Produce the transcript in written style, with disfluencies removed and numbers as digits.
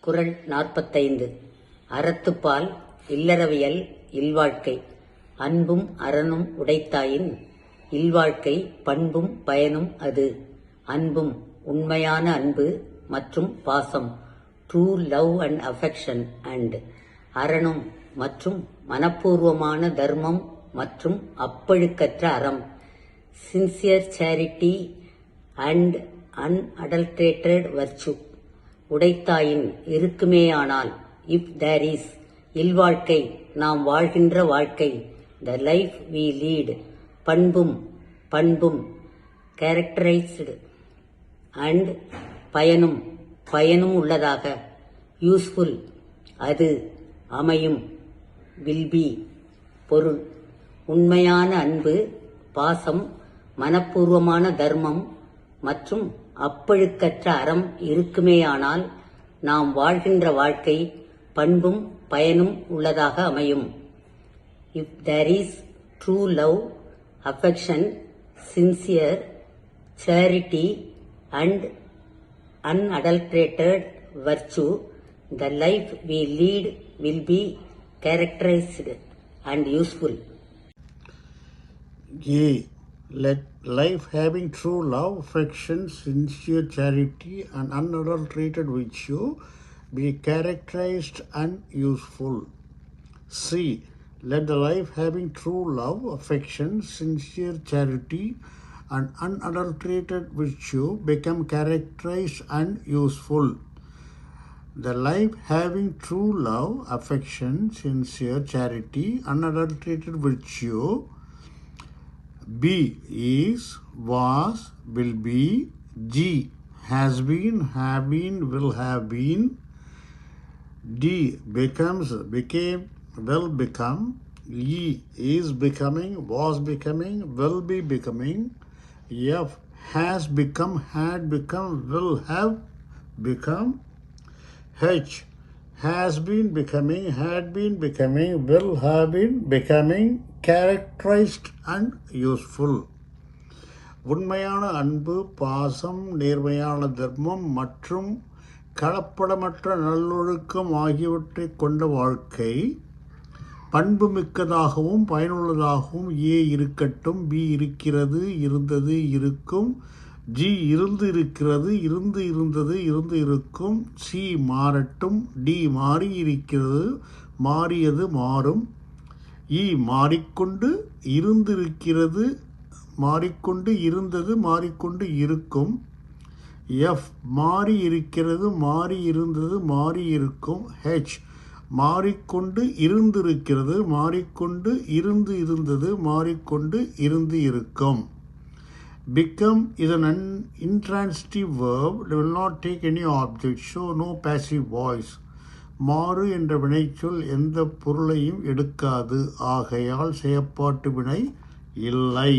குறள் 45. அறத்துப்பால் இல்லறவியல் இல்வாழ்க்கை அன்பும் அறனும் உடைத்தாயின் இல்வாழ்க்கை பண்பும் பயனும் அது. அன்பும் உண்மையான அன்பு மற்றும் பாசம் true love and affection and அறனும் மற்றும் மனப்பூர்வமான தர்மம் மற்றும் அப்பழுக்கற்ற அறம் sincere charity and unadulterated virtue உடைத்தாயின் இருக்குமேயானால் இஃப் தேர் இஸ் இல்வாழ்க்கை நாம் வாழ்கின்ற வாழ்க்கை த லைஃப் வி லீட் பண்பும் கேரக்டரைஸ்டு அண்ட் பயனும் உள்ளதாக யூஸ்ஃபுல் அது அமையும் வில் பி பொருள் உண்மையான அன்பு பாசம் மனப்பூர்வமான தர்மம் மற்றும் அப்பழுக்கற்ற அறம் இருக்குமேயானால் நாம் வாழ்கின்ற வாழ்க்கை பண்பும் பயனும் உள்ளதாக அமையும். If there is true love affection sincere charity and unadulterated virtue the life we lead will be characterized and useful. Yea, let life having true love, affection, sincere charity, and unadulterated virtue be characterized and useful. C. Let the life having true love, affection, sincere charity, and unadulterated virtue become characterized and useful. The life having true love, affection, sincere charity, unadulterated virtue B is, was, will be. G has been, have been, will have been. D becomes, became, will become. E is becoming, was becoming, will be becoming. F has become, had become, will have become. H has been becoming, had been becoming, will have been becoming, characterized and useful. உண்மையான அன்பு பாசம் நேர்மையான தர்மம் மற்றும் கலப்படமற்ற நல்லொழுக்கம் ஆகியவற்றை கொண்ட வாழ்க்கை பண்புமிக்கதாகவும் பயனுள்ளதாகவும் ஏ இருக்கட்டும் பி இருக்கிறது இருந்தது இருக்கும் ஜி இருந்து இருக்கிறது இருந்து இருந்தது இருந்து இருக்கும் சி மாறட்டும் டி மாறி இருக்கிறது மாறியது மாறும் இ மாறிக்கொண்டு இருந்திருக்கிறது மாறிக்கொண்டு இருந்தது மாறிக்கொண்டு இருக்கும் எஃப் மாறி இருக்கிறது மாறி இருந்தது மாறி இருக்கும் ஹெச் மாறிக்கொண்டு இருந்திருக்கிறது மாறிக்கொண்டு இருந்து இருந்தது மாறிக்கொண்டு இருந்து இருக்கும். Become is an intransitive verb, it will not take any object, so no passive voice. மாறு என்ற வினைச்சொல் எந்த பொருளையும் எடுக்காது, ஆகையால் செயற்பாட்டு வினை இல்லை.